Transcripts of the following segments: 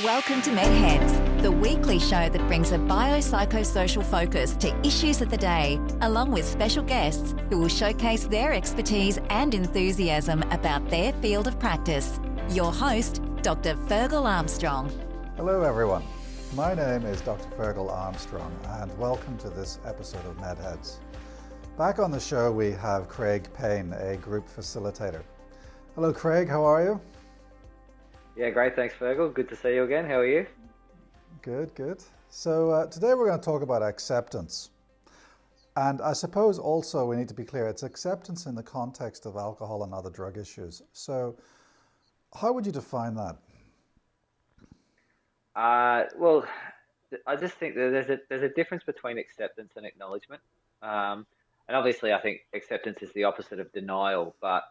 Welcome to MedHeads, the weekly show that brings a biopsychosocial focus to issues of the day, along with special guests who will showcase their expertise and enthusiasm about their field of practice. Your host, Dr. Fergal Armstrong. Hello everyone, my name is Dr. Fergal Armstrong and welcome to this episode of MedHeads. Back on the show we have Craig Payne, a group facilitator. Hello Craig, how are you? Yeah, great. Thanks, Fergal. Good to see you again. How are you? Good. So today we're going to talk about acceptance. And I suppose also we need to be clear, it's acceptance in the context of alcohol and other drug issues. So how would you define that? Well, I just think that there's a difference between acceptance and acknowledgement. And obviously I think acceptance is the opposite of denial, but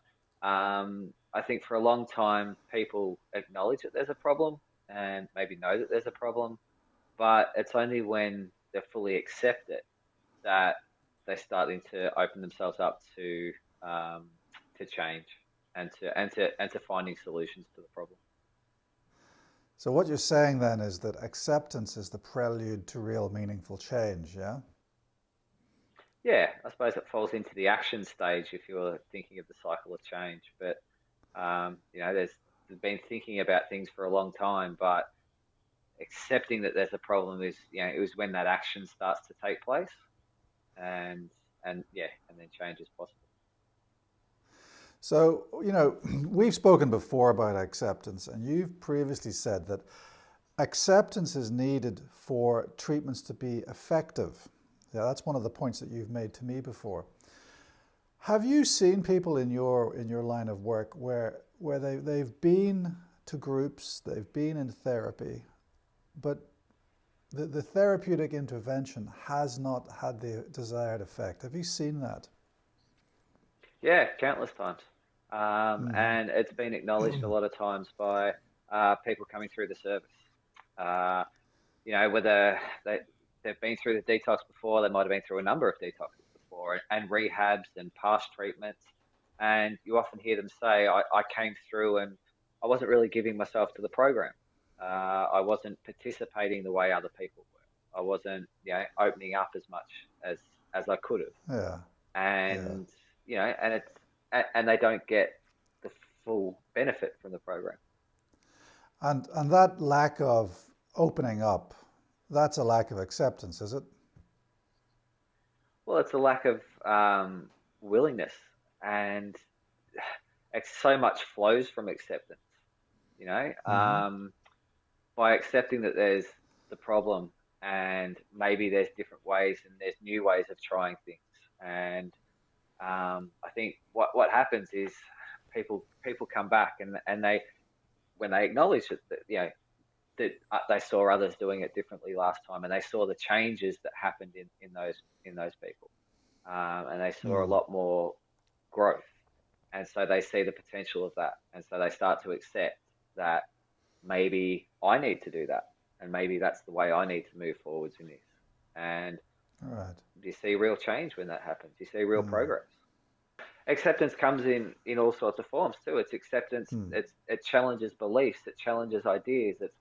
I think for a long time, people acknowledge that there's a problem and maybe know that there's a problem, but it's only when they fully accept it that they're starting to open themselves up to change and to finding solutions to the problem. So what you're saying then is that acceptance is the prelude to real meaningful change, yeah? Yeah, I suppose it falls into the action stage if you're thinking of the cycle of change, but there's been thinking about things for a long time, but accepting that there's a problem is, it was when that action starts to take place, and then change is possible. So, we've spoken before about acceptance, and you've previously said that acceptance is needed for treatments to be effective. Yeah, that's one of the points that you've made to me before. Have you seen people in your line of work where they've been to groups, they've been in therapy, but the therapeutic intervention has not had the desired effect? Have you seen that? Yeah, countless times. And it's been acknowledged a lot of times by people coming through the service. Whether they've been through the detox before, they might have been through a number of detoxes before, and rehabs and past treatments. And you often hear them say, I came through and I wasn't really giving myself to the program. I wasn't participating the way other people were. I wasn't, opening up as much as I could have. Yeah. And, and they don't get the full benefit from the program. And that lack of opening up, that's a lack of acceptance, is it? Well, it's a lack of willingness, and so much flows from acceptance. By accepting that there's the problem, and maybe there's different ways, and there's new ways of trying things. And I think what happens is people come back, and they, when they acknowledge that that they saw others doing it differently last time, and they saw the changes that happened in those people, and they saw a lot more growth, and so they see the potential of that, and so they start to accept that maybe I need to do that, and maybe that's the way I need to move forwards in this. And you see real change when that happens. You see real progress. Acceptance comes in all sorts of forms too. It's acceptance. It challenges beliefs. It challenges ideas. It's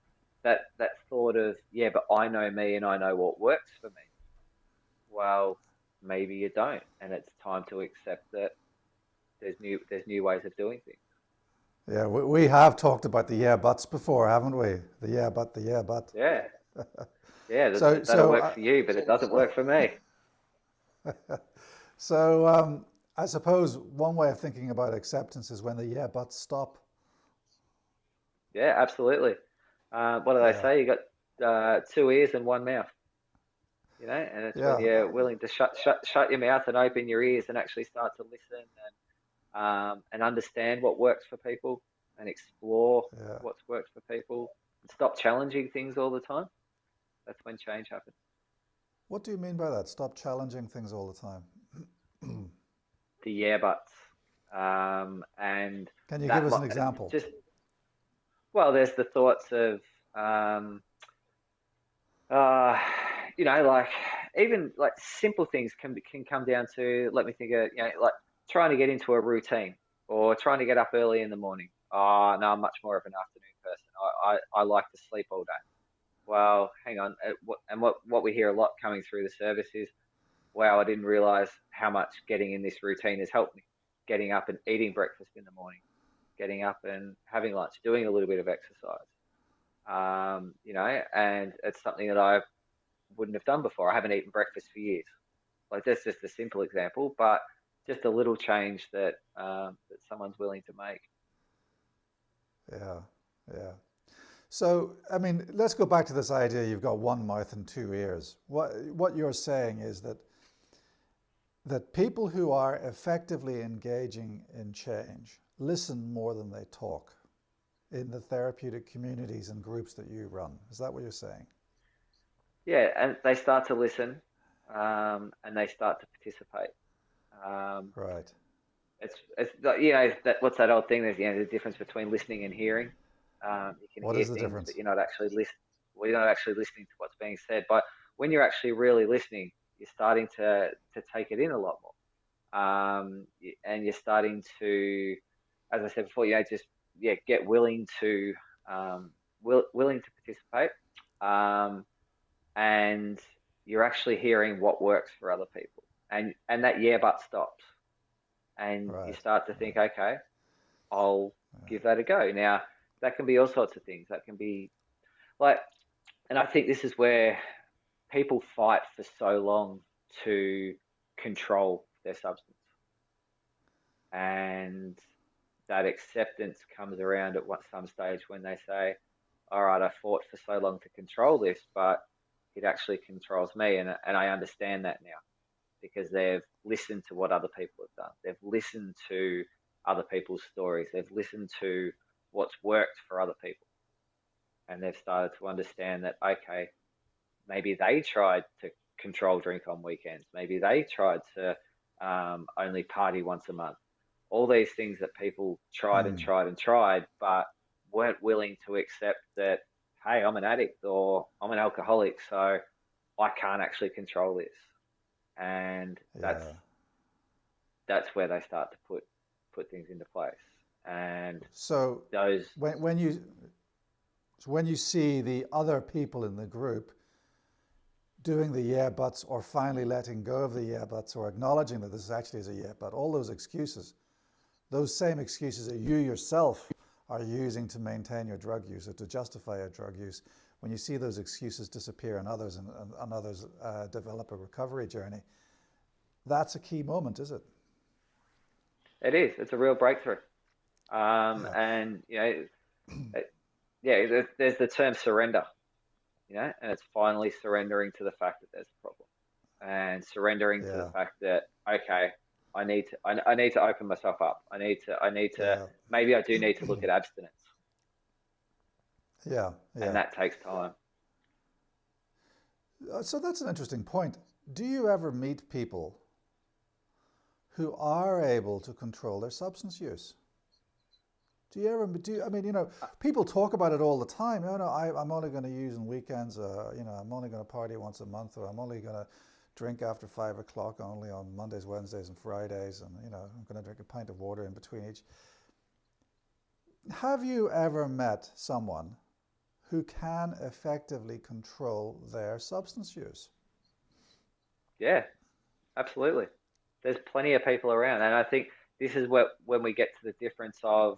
that thought of, but I know me and I know what works for me. Well, maybe you don't, and it's time to accept that there's new ways of doing things. Yeah, we have talked about the yeah buts before, haven't we? The yeah but. Yeah. Yeah, that'll work for you, but it doesn't work for me. So I suppose one way of thinking about acceptance is when the yeah buts stop. Yeah, absolutely. What do they say? You got 2 ears and 1 mouth. And it's when you're willing to shut your mouth and open your ears and actually start to listen and understand what works for people and explore what's worked for people and stop challenging things all the time. That's when change happens. What do you mean by that? Stop challenging things all the time? The yeah buts. And can you give us an example? There's the thoughts of, even simple things can come down to, let me think of, trying to get into a routine or trying to get up early in the morning. Oh, no, I'm much more of an afternoon person. I like to sleep all day. Well, hang on. What we hear a lot coming through the service is, wow, I didn't realize how much getting in this routine has helped me. Getting up and eating breakfast in the morning, getting up and having lunch, doing a little bit of exercise. And it's something that I wouldn't have done before. I haven't eaten breakfast for years. Like that's just a simple example, but just a little change that that someone's willing to make. Yeah, yeah. So, I mean, let's go back to this idea you've got one mouth and two ears. What you're saying is that people who are effectively engaging in change listen more than they talk in the therapeutic communities and groups that you run. Is that what you're saying? Yeah, and they start to listen, and they start to participate. Um, Right. it's that what's that old thing? There's the difference between listening and hearing. You can What hear is the things, but difference? you're not actually listening. Well, you're not actually listening to what's being said. But when you're actually really listening, you're starting to take it in a lot more, and you're starting to, as I said before, just get willing to willing to participate, um, and you're actually hearing what works for other people, and that but stops, and you Right. start to Right. think, okay, I'll Right. give that a go. Now, that can be all sorts of things. That can be like, and I think this is where people fight for so long to control their substance. And that acceptance comes around at some stage when they say, all right, I fought for so long to control this, but it actually controls me. And I understand that now because they've listened to what other people have done. They've listened to other people's stories. They've listened to what's worked for other people. And they've started to understand that, okay, maybe they tried to control drink on weekends. Maybe they tried to only party once a month. All these things that people tried and Hmm. tried and tried, but weren't willing to accept that, hey, I'm an addict or I'm an alcoholic, so I can't actually control this. And Yeah. that's where they start to put things into place. And So those, when you when you see the other people in the group doing the yeah buts or finally letting go of the yeah buts or acknowledging that this actually is a yeah but, all those excuses, those same excuses that you yourself are using to maintain your drug use or to justify your drug use, when you see those excuses disappear in others and others develop a recovery journey, that's a key moment, is it? it's a real breakthrough. Yeah. And, it, there's the term surrender, and it's finally surrendering to the fact that there's a problem and surrendering to the Yeah. fact that, okay, I need to open myself up. I need to, Yeah. maybe I do need to look at abstinence, Yeah. and Yeah. that takes time. So that's an interesting point. Do you ever meet people who are able to control their substance use? Do you ever do? I mean, people talk about it all the time. No, I'm only going to use on weekends. I'm only going to party once a month, or I'm only going to drink after 5 o'clock only on Mondays, Wednesdays, and Fridays, and I'm going to drink a pint of water in between each. Have you ever met someone who can effectively control their substance use? Yeah, absolutely. There's plenty of people around, and I think this is when we get to the difference of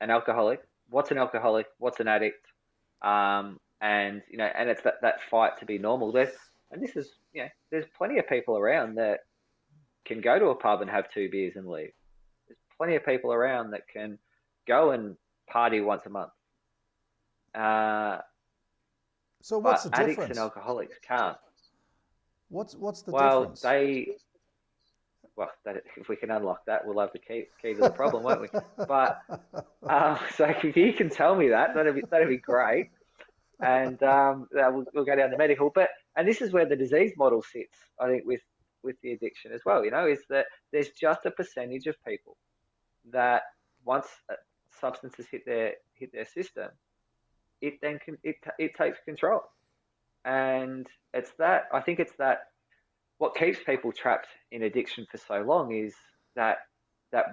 an alcoholic. What's an alcoholic? What's an addict? And it's that fight to be normal. And this is, there's plenty of people around that can go to a pub and have 2 beers and leave. There's plenty of people around that can go and party once a month. Uh, So what's but the addicts and difference? alcoholics can't. What's the Well, difference? if we can unlock that, we'll have the key to the problem, won't we? But so if you can tell me that, that'd be great, and we'll go down the medical. And this is where the disease model sits, I think, with the addiction as well. Is that there's just a percentage of people that once substances hit their system, it then it takes control, and I think it's that what keeps people trapped in addiction for so long is that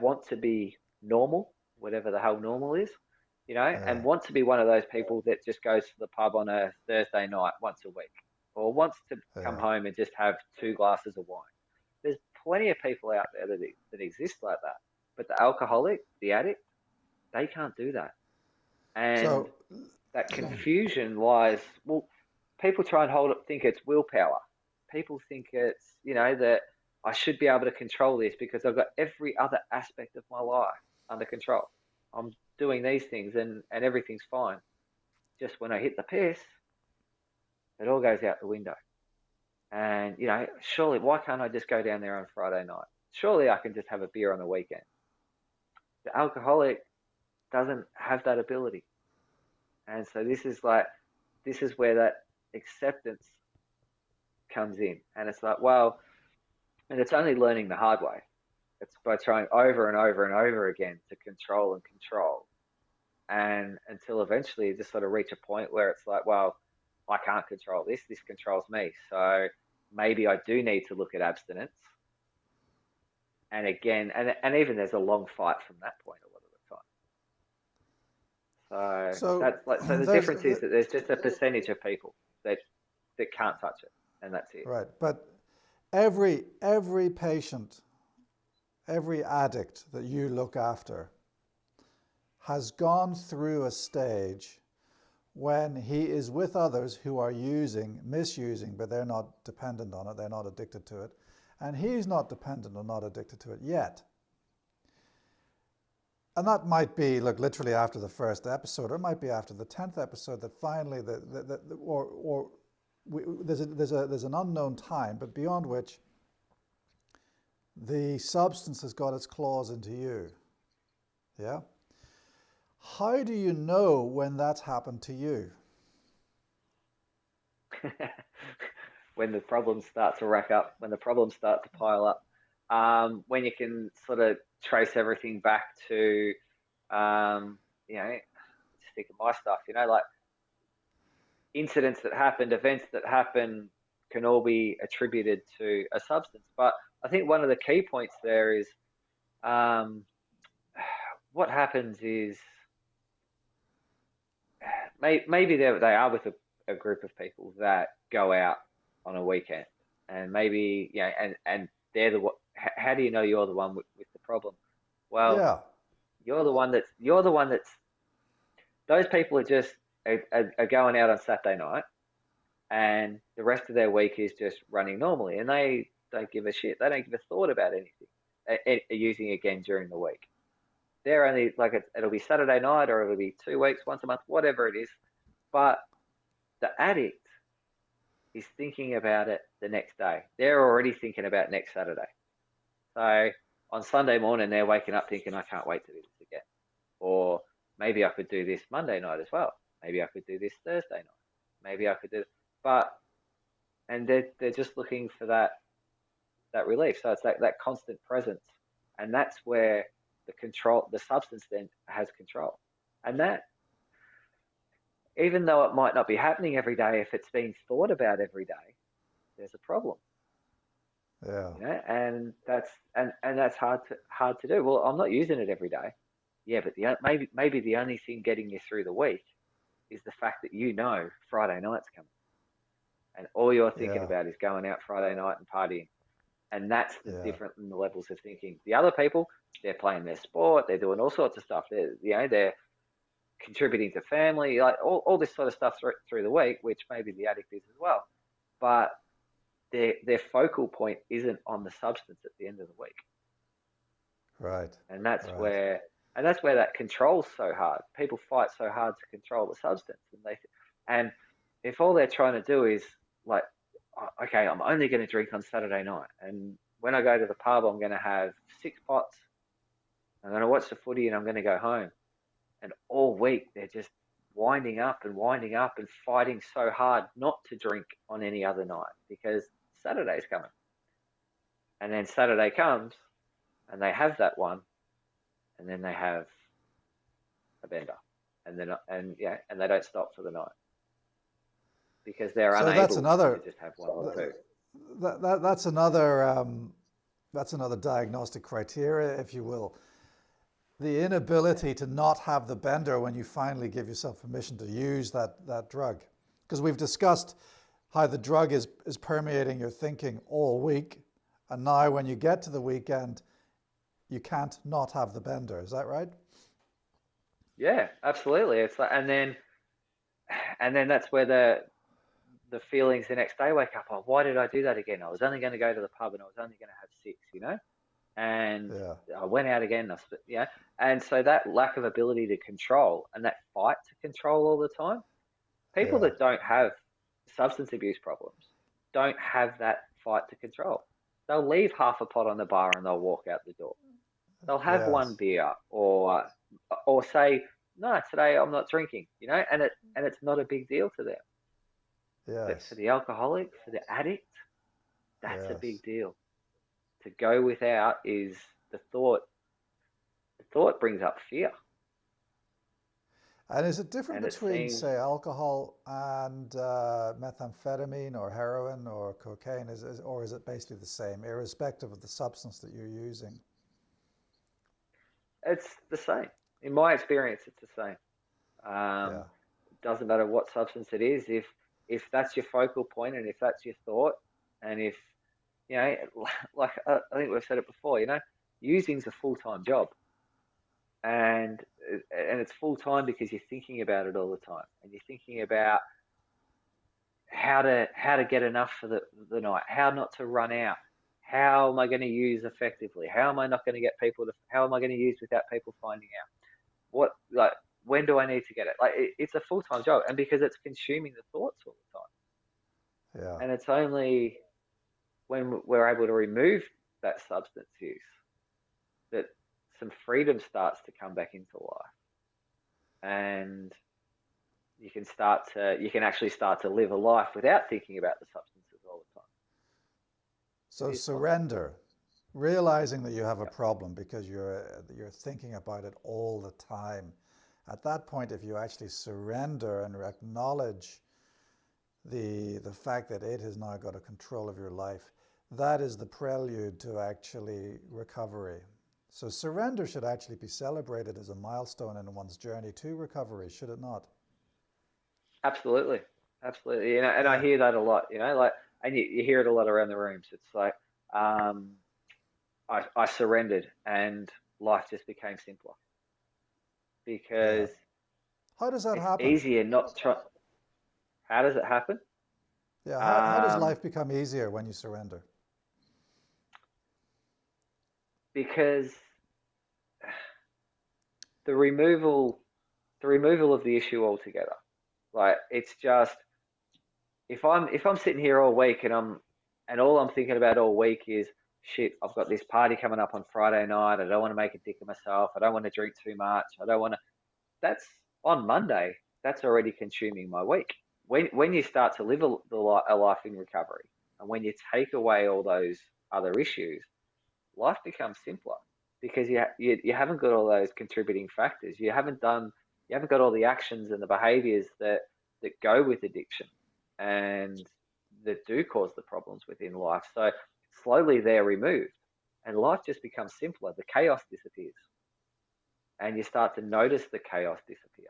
want to be normal, whatever the hell normal is, and want to be one of those people that just goes to the pub on a Thursday night once a week, or wants to come home and just have 2 glasses of wine. There's plenty of people out there that exist like that. But the alcoholic, the addict, they can't do that. And that confusion lies, well, people try and think it's willpower. People think it's, that I should be able to control this because I've got every other aspect of my life under control. I'm doing these things and everything's fine. Just when I hit the piss, it all goes out the window. And, surely why can't I just go down there on Friday night? Surely I can just have a beer on the weekend. The alcoholic doesn't have that ability. And so this is where that acceptance comes in. And it's like, well, and it's only learning the hard way. It's by trying over and over and over again to control. And until eventually you just sort of reach a point where it's like, well, I can't control this. This controls me. So maybe I do need to look at abstinence. And again, and even there's a long fight from that point a lot of the time. So the difference is that there's just a percentage of people that can't touch it, and that's it. Right, but every patient, every addict that you look after has gone through a stage when he is with others who are misusing, but they're not dependent on it, they're not addicted to it, and he's not dependent or not addicted to it yet. And that might be, literally after the first episode, or it might be after the 10th episode that finally, there's an unknown time, but beyond which the substance has got its claws into you. Yeah? How do you know when that's happened to you? When the problems start to rack up, when the problems start to pile up, when you can sort of trace everything back to, just think of my stuff, like incidents that happened, events that happen can all be attributed to a substance. But I think one of the key points there is what happens is maybe they are with a group of people that go out on a weekend, and maybe and they're the how do you know you're the one with the problem? Well, you're the one that's those people are just are going out on Saturday night, and the rest of their week is just running normally, and they don't give a shit. They don't give a thought about anything using again during the week. They're only it'll be Saturday night, or it'll be 2 weeks, once a month, whatever it is. But the addict is thinking about it the next day. They're already thinking about next Saturday. So on Sunday morning, they're waking up thinking, I can't wait to do this again. Or maybe I could do this Monday night as well. Maybe I could do this Thursday night. Maybe I could do it. And they're just looking for that relief. So it's that constant presence. And that's where the substance then has control. And that, even though it might not be happening every day, if it's being thought about every day, there's a problem. Yeah. And that's hard to do. Well, I'm not using it every day. Yeah, but maybe the only thing getting you through the week is the fact that Friday night's coming, and all you're thinking about is going out Friday night and partying. And that's the different in the levels of thinking. The other people, they're playing their sport, they're doing all sorts of stuff. They're contributing to family, like all this sort of stuff through the week, which maybe the addict is as well. But their focal point isn't on the substance at the end of the week. Right. And that's where that control's so hard. People fight so hard to control the substance, and if all they're trying to do is like, okay, I'm only going to drink on Saturday night, and when I go to the pub, I'm going to have 6 pots. I'm going to watch the footy, and I'm going to go home. And all week they're just winding up and fighting so hard not to drink on any other night because Saturday's coming. And then Saturday comes, and they have that one, and then they have a bender, and they don't stop for the night because they're unable to just have one or two. That's another diagnostic criteria, if you will. the inability to not have the bender when you finally give yourself permission to use that drug. Because we've discussed how the drug is permeating your thinking all week, and now when you get to the weekend, you can't not have the bender. Is that right? Yeah, absolutely. It's like, and then that's where the feelings the next day wake up. Oh, why did I do that again? I was only going to go to the pub and I was only going to have six, and Yeah. I went out again. And so that lack of ability to control and that fight to control all the time, people Yeah. that don't have substance abuse problems don't have that fight to control. They'll leave half a pot on the bar and they'll walk out the door. They'll have one Yes. beer or say, no, today I'm not drinking, and it's not a big deal to them. But for Yes. the alcoholic, for the addict, that's a Yes. big deal. To go without is the thought. The thought brings up fear, And is it different and it between, seems say, alcohol and methamphetamine or heroin or cocaine, or is it basically the same, irrespective of the substance that you're using? it's the same. In my experience, it's the same. Yeah. It doesn't matter what substance it is. If that's your focal point, and if that's your thought, and if you know, like I think we've said it before, using's a full-time job, and it's full-time because you're thinking about it all the time, and you're thinking about how to get enough for the night, how not to run out, how am I going to use effectively, how am I not going to get people to, how am I going to use without people finding out, what like when do I need to get it? Like it's a full-time job, and because it's consuming the thoughts all the time, Yeah. and it's only when we're able to remove that substance use that some freedom starts to come back into life, and you can actually start to live a life without thinking about the substances all the time. It So is possible. surrender, realizing that you have a Yeah, problem because you're thinking about it all the time. At that point, if you actually surrender and acknowledge the fact that it has now got a control of your life, that is the prelude to actually recovery. So surrender should actually be celebrated as a milestone in one's journey to recovery, should it not? absolutely, absolutely. And I Yeah. hear that a lot. And you hear it a lot around the rooms. It's like, um, I surrendered, and life just became simpler Yeah. because How does that it's happen? easier not try. How does it happen? Yeah, how does Um, life become easier when you surrender? because the removal, the removal of the issue altogether. Like it's just if I'm sitting here all week and all I'm thinking about all week is shit, I've got this party coming up on Friday night. I don't want to make a dick of myself. I don't want to drink too much. I don't want to. That's on Monday. That's already consuming my week. When you start to live a life in recovery, and when you take away all those other issues, life becomes simpler because you haven't got all those contributing factors. You haven't got all the actions and the behaviors that go with addiction and that do cause the problems within life. So slowly they're removed and life just becomes simpler. The chaos disappears and you start to notice the chaos disappear.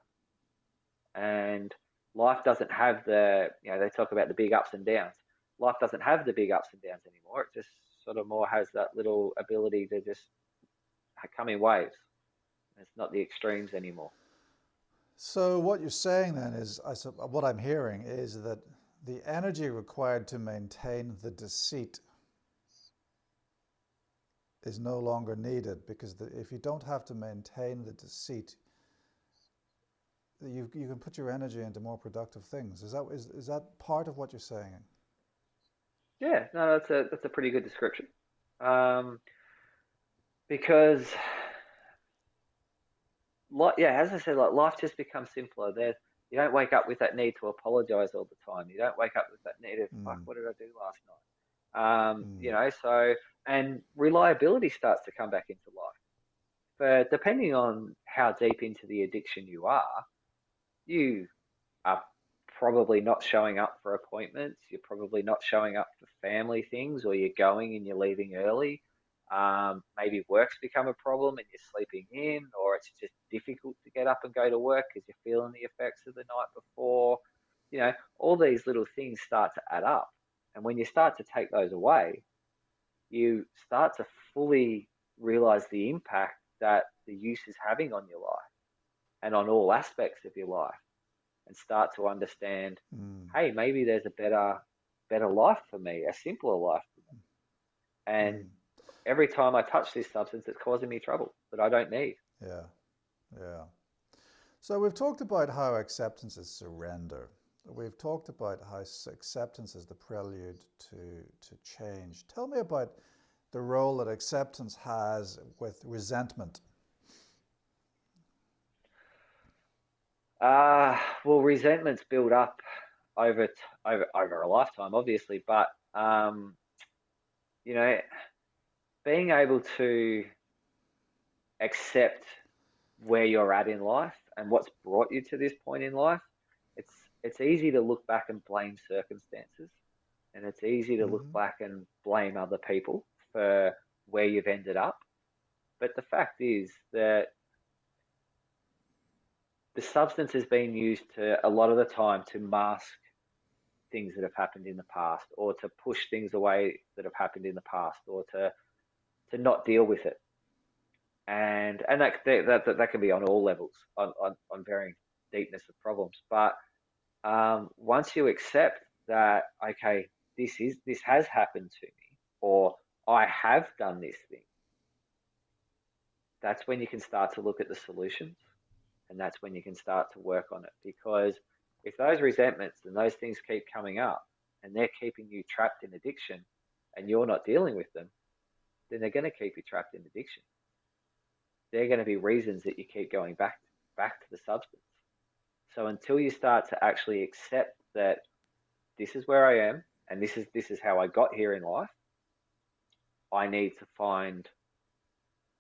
And life doesn't have they talk about the big ups and downs. Life doesn't have the big ups and downs anymore. It just sort of more has that little ability to just come in waves. It's not the extremes anymore. So what you're saying then is, what I'm hearing is that the energy required to maintain the deceit is no longer needed because if you don't have to maintain the deceit, you can put your energy into more productive things. Is that part of what you're saying? Yeah, no, that's a pretty good description. Um, because as I said, like life just becomes simpler. You don't wake up with that need to apologize all the time. You don't wake up with that need of fuck, Mm, what did I do last night? mm, So and reliability starts to come back into life. But depending on how deep into the addiction you are probably not showing up for appointments. You're probably not showing up for family things, or you're going and you're leaving early. Maybe work's become a problem and you're sleeping in, or it's just difficult to get up and go to work because you're feeling the effects of the night before. All these little things start to add up. And when you start to take those away, you start to fully realize the impact that the use is having on your life and on all aspects of your life, and start to understand, hey, maybe there's a better life for me, a simpler life for me. And every time I touch this substance, it's causing me trouble that I don't need. Yeah. So we've talked about how acceptance is surrender. We've talked about how acceptance is the prelude to change. Tell me about the role that acceptance has with resentment. Well, resentments build up over a lifetime, obviously, but being able to accept where you're at in life and what's brought you to this point in life, it's easy to look back and blame circumstances, and it's easy to look back and blame other people for where you've ended up. But the fact is that the substance has been used to a lot of the time to mask things that have happened in the past, or to push things away that have happened in the past, or to not deal with it. And that can be on all levels, on varying deepness of problems. But once you accept that, okay, this has happened to me, or I have done this thing, that's when you can start to look at the solutions, and that's when you can start to work on it. Because if those resentments and those things keep coming up and they're keeping you trapped in addiction and you're not dealing with them, then they're going to keep you trapped in addiction. They're going to be reasons that you keep going back to the substance. So until you start to actually accept that this is where I am and this is how I got here in life, I need to find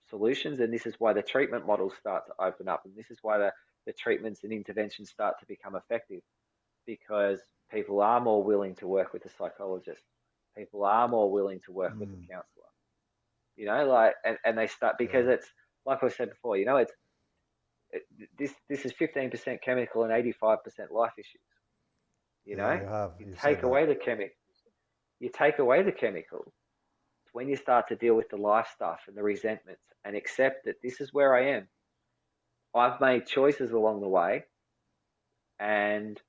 solutions. And this is why the treatment models start to open up, and this is why the treatments and interventions start to become effective, because people are more willing to work with a psychologist. People are more willing to work with a counsellor. And they start, because it's like I said before, this is 15% chemical and 85% life issues. You take away the chemical. You take away the chemical. When you start to deal with the life stuff and the resentments and accept that this is where I am. I've made choices along the way, and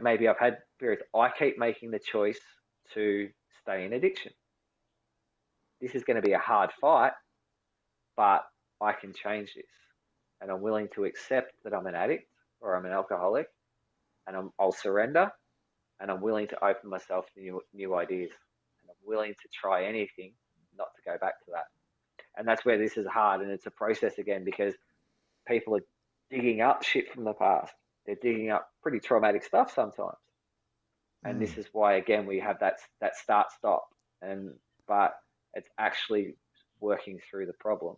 maybe I've had periods. I keep making the choice to stay in addiction. This is going to be a hard fight, but I can change this, and I'm willing to accept that I'm an addict or I'm an alcoholic, and I'll surrender, and I'm willing to open myself to new ideas, and I'm willing to try anything not to go back to that. And that's where this is hard, and it's a process again, because people are digging up shit from the past. They're digging up pretty traumatic stuff sometimes. And this is why, again, we have that start-stop. But it's actually working through the problem.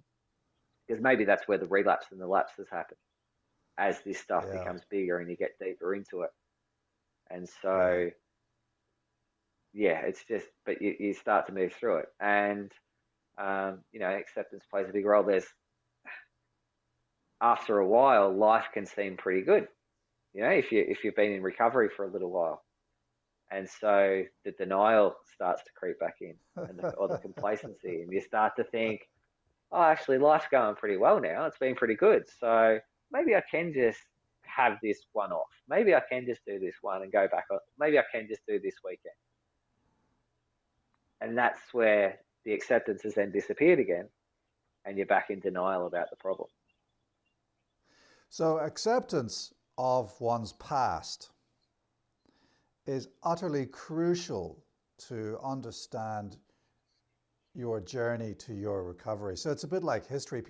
Because maybe that's where the relapse and the lapses happen, as this stuff becomes bigger and you get deeper into it. And so, it's just, but you start to move through it. And, acceptance plays a big role. After a while, life can seem pretty good, if you've been in recovery for a little while. And so the denial starts to creep back in, or the complacency, and you start to think, oh, actually, life's going pretty well now. It's been pretty good. So maybe I can just have this one off. Maybe I can just do this one and go back on. Maybe I can just do this weekend. And that's where the acceptance has then disappeared again, and you're back in denial about the problem. So acceptance of one's past is utterly crucial to understand your journey to your recovery. So it's a bit like history.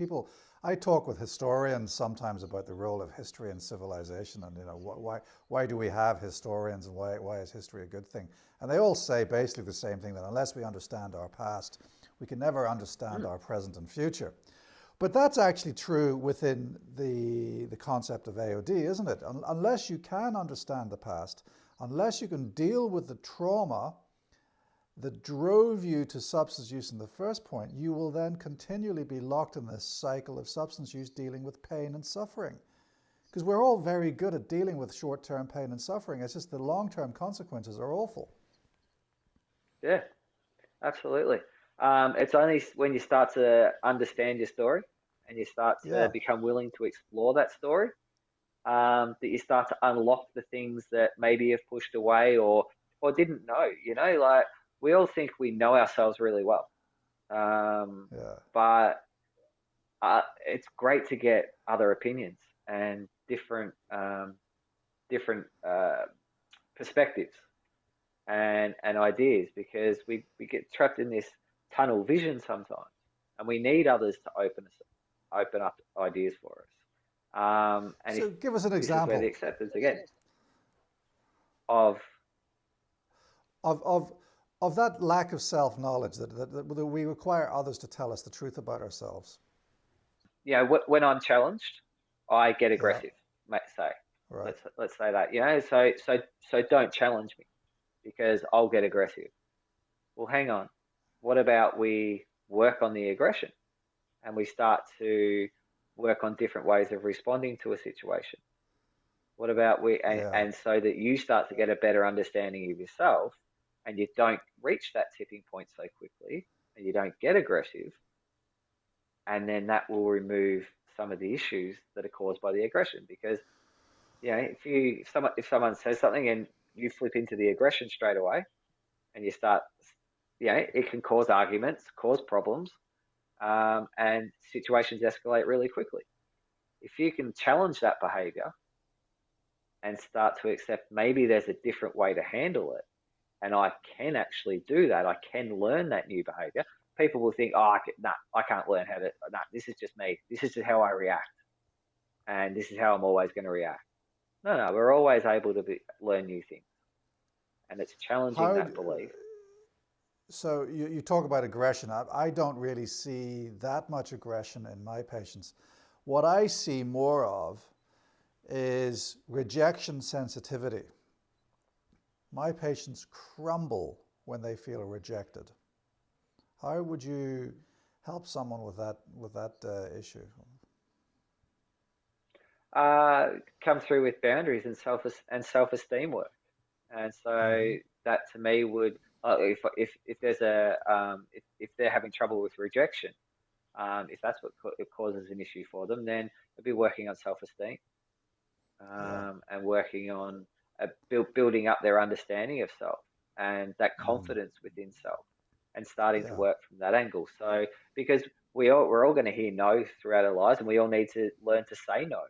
I talk with historians sometimes about the role of history in civilization, and why do we have historians, and why is history a good thing? And they all say basically the same thing, that unless we understand our past, we can never understand our present and future. But that's actually true within the concept of AOD, isn't it? Unless you can understand the past, unless you can deal with the trauma that drove you to substance use in the first point, you will then continually be locked in this cycle of substance use dealing with pain and suffering. Because we're all very good at dealing with short-term pain and suffering. It's just the long-term consequences are awful. Yeah, absolutely. It's only when you start to understand your story and you start to become willing to explore that story, that you start to unlock the things that maybe you've pushed away or didn't know. Like we all think we know ourselves really well, but it's great to get other opinions and different perspectives and ideas, because we get trapped in this tunnel vision sometimes, and we need others to open up ideas for us. And so give us an example. This is where the acceptance again of that lack of self-knowledge that we require others to tell us the truth about ourselves. When I'm challenged, I get aggressive. Say, right. let's say that. So don't challenge me, because I'll get aggressive. Well, hang on. What about we work on the aggression and we start to work on different ways of responding to a situation? What about and so that you start to get a better understanding of yourself, and you don't reach that tipping point so quickly, and you don't get aggressive, and then that will remove some of the issues that are caused by the aggression. Because if someone says something and you flip into the aggression straight away, and you start, it can cause arguments, cause problems, and situations escalate really quickly. If you can challenge that behavior and start to accept maybe there's a different way to handle it, and I can actually do that, I can learn that new behavior. People will think, I can't learn how to, this is just me. This is just how I react. And this is how I'm always going to react. No, we're always able to learn new things. And it's challenging that belief. So you talk about aggression. I don't really see that much aggression in my patients. What I see more of is rejection sensitivity. My patients crumble when they feel rejected. How would you help someone with that issue? Come through with boundaries and self-esteem work, and so that to me would, if there's if they're having trouble with rejection, if that's what causes an issue for them, then it'd be working on self-esteem, and working on building up their understanding of self and that confidence within self, and starting to work from that angle. So because we're all going to hear no throughout our lives, and we all need to learn to say no.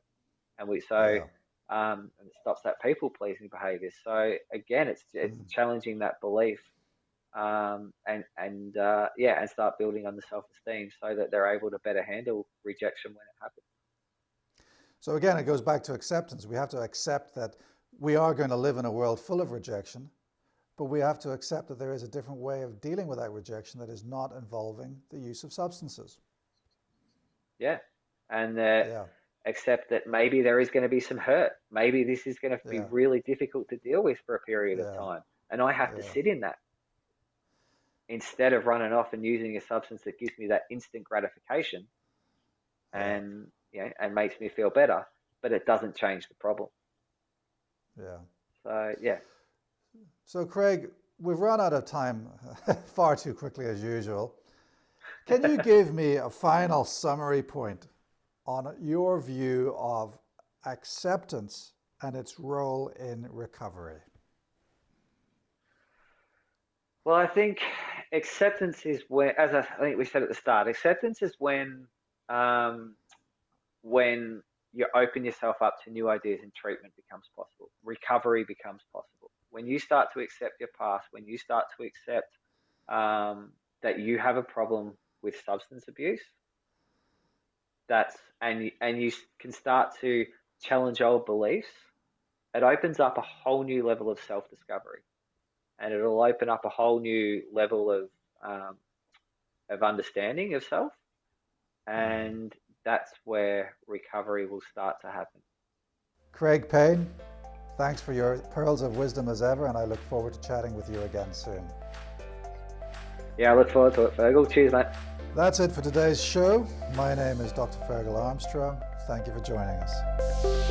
And and it stops that people-pleasing behaviour. So again, it's challenging that belief, and start building on the self-esteem so that they're able to better handle rejection when it happens. So again, it goes back to acceptance. We have to accept that we are going to live in a world full of rejection, but we have to accept that there is a different way of dealing with that rejection that is not involving the use of substances. Yeah, and accept that maybe there is going to be some hurt. Maybe this is going to be really difficult to deal with for a period of time. And I have to sit in that instead of running off and using a substance that gives me that instant gratification and makes me feel better, but it doesn't change the problem. So Craig, we've run out of time far too quickly as usual. Can you give me a final summary point on your view of acceptance and its role in recovery? Well, I think acceptance is when, as I think we said at the start, acceptance is when you open yourself up to new ideas and treatment becomes possible. Recovery becomes possible. When you start to accept your past, when you start to accept that you have a problem with substance abuse, and you can start to challenge old beliefs, it opens up a whole new level of self-discovery, and it'll open up a whole new level of understanding of self, and that's where recovery will start to happen. Craig Payne, thanks for your pearls of wisdom as ever, and I look forward to chatting with you again soon. Yeah, I look forward to it, Fergal. Cheers, mate. That's it for today's show. My name is Dr. Fergal Armstrong. Thank you for joining us.